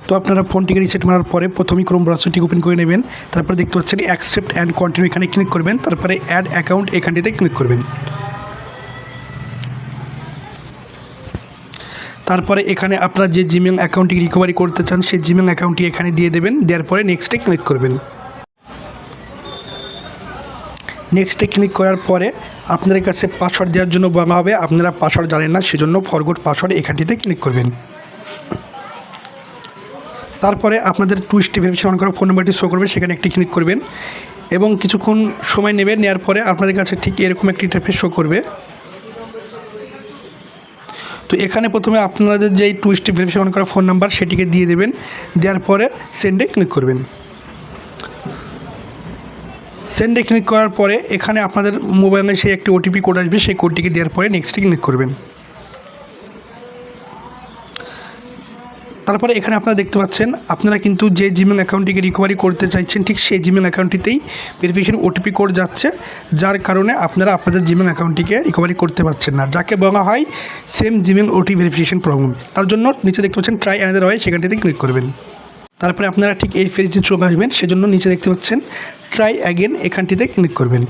তো আপনারা ফোনটিকে রিসেট মারার পরে প্রথমেই ক্রোম ব্রাউজারটি ওপেন করে নেবেন। তারপরে দেখতে পাচ্ছেন অ্যাকসেপ্ট অ্যান্ড কন্টিনিউ, এখানে ক্লিক করবেন। তারপরে অ্যাড অ্যাকাউন্ট এখানটিতে ক্লিক করবেন। তারপরে এখানে আপনারা যে জিমেল অ্যাকাউন্টটি রিকভারি করতে চান সেই জিমেল অ্যাকাউন্টটি এখানে দিয়ে দেবেন। দেওয়ার পরে নেক্সটে ক্লিক করবেন। নেক্সটে ক্লিক করার পরে আপনাদের কাছে পাসওয়ার্ড দেওয়ার জন্য বলা হবে, আপনারা পাসওয়ার্ড জানেন না, সেজন্য ফরগট পাসওয়ার্ড এখানটিতে ক্লিক করবেন। তারপরে আপনাদের 2 স্টেপ ভেরিফিকেশন অন করা ফোন নাম্বারটি শো করবে, সেখানে একটি ক্লিক করবেন এবং কিছুক্ষণ সময় নেবে। নেওয়ার পরে আপনাদের কাছে ঠিক এরকম একটি ইন্টারফেস শো করবে। তো এখানে প্রথমে আপনাদের যেই 2 স্টেপ ভেরিফিকেশন অন করা ফোন নাম্বার সেটিকে দিয়ে দেবেন। দেওয়ার পরে সেন্ডে ক্লিক করবেন। সেন্ডে ক্লিক করার পরে এখানে আপনাদের মোবাইলে সেই একটি ওটিপি কোড আসবে, সেই কোডটিকে দেওয়ার পরে নেক্সটে ক্লিক করবেন। তারপরে এখানে আপনারা দেখতে পাচ্ছেন আপনারা কিন্তু যে জিমেল অ্যাকাউন্টটিকে রিকভারি করতে চাইছেন ঠিক সেই জিমেল অ্যাকাউন্টটিতেই ভেরিফিকেশন ওটিপি কোড যাচ্ছে, যার কারণে আপনারা আপনাদের জিমেল অ্যাকাউন্টটিকে রিকভারি করতে পারছেন না, যাকে বলা হয় সেম জিমেল ওটি ভেরিফিকেশন প্রবলেম। তার জন্য নিচে দেখতে পাচ্ছেন ট্রাই অ্যানাদার ওয়ে, সেখানটিতে ক্লিক করবেন। তারপরে আপনারা ঠিক এই পেজটি চলে আসবেন, সেজন্য নিচে দেখতে পাচ্ছেন ট্রাই অ্যাগেন, এখানটিতে ক্লিক করবেন।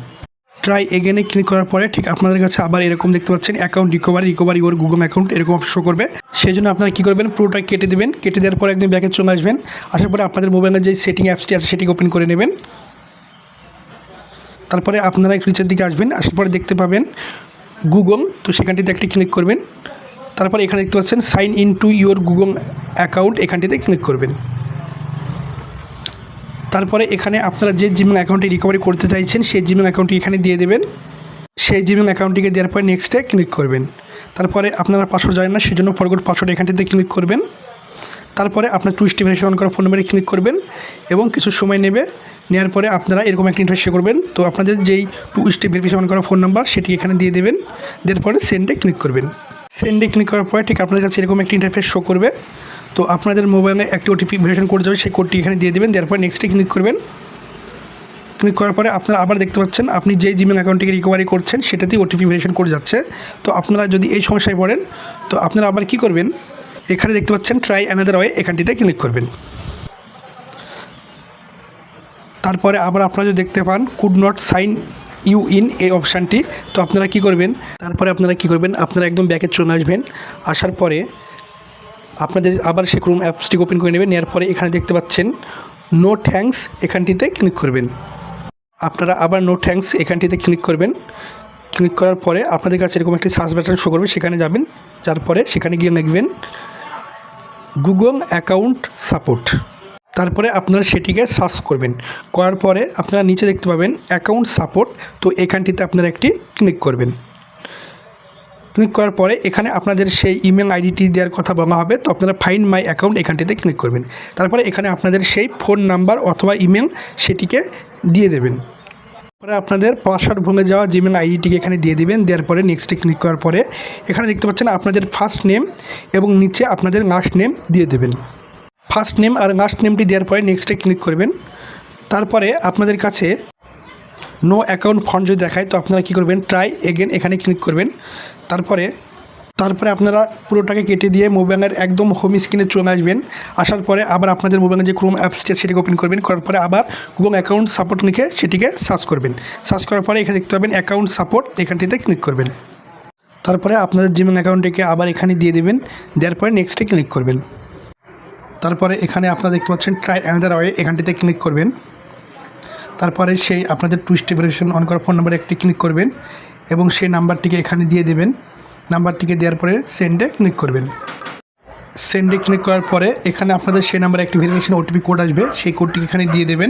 ট্রাই এগেনে ক্লিক করার পরে ঠিক আপনাদের কাছে আবার এরকম দেখতে পাচ্ছেন অ্যাকাউন্ট রিকভারি ওর গুগল অ্যাকাউন্ট এরকম শো করবে। সেই জন্য আপনারা কী করবেন, পুরোটা কেটে দেবেন। কেটে দেওয়ার পরে একদম ব্যাকে চলে আসবেন। আসার পরে আপনাদের মোবাইলের যে সেটিং অ্যাপসটি আছে সেটিকে ওপেন করে নেবেন। তারপরে আপনারা একটু নিচের দিকে আসবেন। আসার পরে দেখতে পাবেন গুগল, তো সেখানটিতে একটি ক্লিক করবেন। তারপরে এখানে দেখতে পাচ্ছেন sign in to your Google account, এখানটিতে ক্লিক করবেন। তারপরে এখানে আপনারা যে জিমেল অ্যাকাউন্টটি রিকভারি করতে চাইছেন সেই জিমেল অ্যাকাউন্টটি এখানে দিয়ে দেবেন। সেই জিমেল অ্যাকাউন্টটিকে দেওয়ার পরে নেক্সটে ক্লিক করবেন। তারপরে আপনারা পাসওয়ার্ড জানেন না, সেজন্য ফরগট পাসওয়ার্ড এখানটিতে ক্লিক করবেন। তারপরে আপনার 2 স্টেপ ভেরিফিকেশন অন করা ফোন নাম্বারে ক্লিক করবেন এবং কিছু সময় নেবে। নেওয়ার পরে আপনারা এরকম একটা ইন্টারফেস শো করবেন। তো আপনাদের যেই 2 স্টেপ ভেরিফিকেশন অন করা ফোন নাম্বার সেটি এখানে দিয়ে দেবেন। দেওয়ার পরে সেন্ডে ক্লিক করবেন। সেন্ডে ক্লিক করার পরে ঠিক আপনাদের কাছে এরকম একটা ইন্টারফেস শো করবে। তো আপনাদের মোবাইলে একটি ওটিপি ভেরিফিকেশন কোড যাবে, সেই কোডটি এখানে দিয়ে দেবেন। দেওয়ার পরে নেক্সটে ক্লিক করবেন। ক্লিক করার পরে আপনারা আবার দেখতে পাচ্ছেন আপনি যেই জিমেল অ্যাকাউন্টটিকে রিকভারি করছেন সেটাতেই ওটিপি ভেরিফিকেশন কোড যাচ্ছে। তো আপনারা যদি এই সমস্যায় পড়েন তো আপনারা আবার কি করবেন, এখানে দেখতে পাচ্ছেন ট্রাই অ্যানাদার ওয়ে, এখানটিতে ক্লিক করবেন। তারপরে আবার আপনারা যদি দেখতে পান could not sign you in এই অপশানটি, তো আপনারা কি করবেন, আপনারা একদম ব্যাকে চলে আসবেন। আসার পরে আপনাদের আবার সেই ক্রোম অ্যাপসটি ওপেন করে নেবেন। নেওয়ার পরে এখানে দেখতে পাচ্ছেন নো থ্যাঙ্কস, এখানটিতে ক্লিক করবেন। আপনারা আবার নো থ্যাঙ্কস এখানটিতে ক্লিক করবেন। ক্লিক করার পরে আপনাদের কাছে এরকম একটি সার্চ বাটন শো করবে, সেখানে যাবেন। যার পরে সেখানে গিয়ে লিখবেন গুগল অ্যাকাউন্ট সাপোর্ট। তারপরে আপনারা সেটিকে সার্চ করবেন। করার পরে আপনারা নিচে দেখতে পাবেন অ্যাকাউন্ট সাপোর্ট, তো এখানটিতে আপনারা একটি ক্লিক করবেন। ক্লিক করার পরে এখানে আপনাদের সেই ইমেল আইডিটি দেওয়ার কথা বলা হবে, তো আপনারা ফাইন্ড মাই অ্যাকাউন্ট এখানটিতে ক্লিক করবেন। তারপরে এখানে আপনাদের সেই ফোন নাম্বার অথবা ইমেল সেটিকে দিয়ে দেবেন। তারপরে আপনাদের পাসওয়ার্ড ভুলে যাওয়া জিমেল আইডিটিকে এখানে দিয়ে দেবেন। দেওয়ার পরে নেক্সটে ক্লিক করার পরে এখানে দেখতে পাচ্ছেন আপনাদের ফার্স্ট নেম এবং নিচে আপনাদের লাস্ট নেম দিয়ে দেবেন। ফার্স্ট নেম আর লাস্ট নেমটি দেওয়ার পরে নেক্সটে ক্লিক করবেন। তারপরে আপনাদের কাছে নো অ্যাকাউন্ট ফান্ড যদি দেখায় তো আপনারা কী করবেন, ট্রাই এগেন এখানে ক্লিক করবেন। তারপরে আপনারা পুরোটাকে কেটে দিয়ে মোবাইলের একদম হোম স্ক্রিনে চলে আসবেন। আসার পরে আবার আপনাদের মোবাইলে যে ক্রোম অ্যাপসটি সেটিকে ওপেন করবেন। করার পরে আবার গুগল অ্যাকাউন্ট সাপোর্ট লিখে সেটিকে সার্চ করবেন। সার্চ করার পরে এখানে দেখতে পাবেন অ্যাকাউন্ট সাপোর্ট, এখানটিতে ক্লিক করবেন। তারপরে আপনাদের জিমেল অ্যাকাউন্টটিকে আবার এখানে দিয়ে দেবেন। দেওয়ার পরে নেক্সটে ক্লিক করবেন। তারপরে এখানে আপনারা দেখতে পাচ্ছেন ট্রাই অ্যানাদার ওয়ে, এখানটিতে ক্লিক করবেন। তারপরে সেই আপনাদের 2 স্টেপ ভেরিফিকেশন অন করা ফোন নাম্বারে একটি ক্লিক করবেন এবং সেই নাম্বারটিকে এখানে দিয়ে দেবেন। নাম্বারটিকে দেওয়ার পরে সেন্ডে ক্লিক করবেন। সেন্ডে ক্লিক করার পরে এখানে আপনাদের সেই নাম্বারে একটি ভেরিফিকেশন ওটিপি কোড আসবে, সেই কোডটিকে এখানে দিয়ে দেবেন।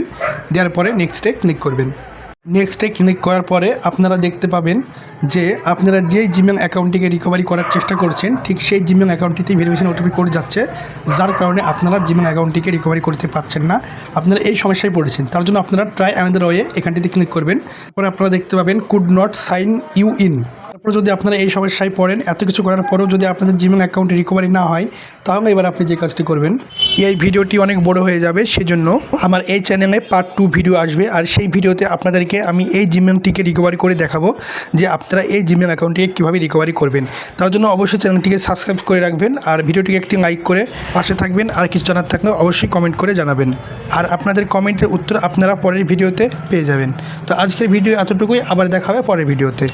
দেওয়ার পরে নেক্সটে ক্লিক করবেন। নেক্সটে ক্লিক করার পরে আপনারা দেখতে পাবেন যে আপনারা যেই জিমেল অ্যাকাউন্টটিকে রিকভারি করার চেষ্টা করছেন ঠিক সেই জিমেল অ্যাকাউন্টটিতেই ভেরিফিকেশন ওটিপি কোড যাচ্ছে, যার কারণে আপনারা জিমেল অ্যাকাউন্টটিকে রিকভারি করতে পারছেন না। আপনারা এই সমস্যায় পড়েছেন, তার জন্য আপনারা ট্রাই অ্যানাদার ওয়ে এখানটিতে ক্লিক করবেন। তারপরে আপনারা দেখতে পাবেন could not sign you in, তারপর যদি আপনারা এই সমস্যায় পড়েন, এত কিছু করার পরেও যদি আপনাদের জিমেইল অ্যাকাউন্টে রিকভারি না হয়, তাহলে এবার আপনি যে কাজটি করবেন, এই ভিডিওটি অনেক বড় হয়ে যাবে, সেজন্য আমার এই চ্যানেলে পার্ট 2 ভিডিও আসবে। আর সেই ভিডিওতে আপনাদেরকে আমি এই জিমেইলটিকে রিকভারি করে দেখাবো যে আপনারা এই জিমেইল অ্যাকাউন্টটিকে কীভাবে রিকভারি করবেন। তার জন্য অবশ্যই চ্যানেলটিকে সাবস্ক্রাইব করে রাখবেন আর ভিডিওটিকে একটি লাইক করে পাশে থাকবেন। আর কিছু জানার থাকলে অবশ্যই কমেন্ট করে জানাবেন, আর আপনাদের কমেন্টের উত্তর আপনারা পরের ভিডিওতে পেয়ে যাবেন। তো আজকের ভিডিও এতটুকুই, আবার দেখা হবে পরের ভিডিওতে।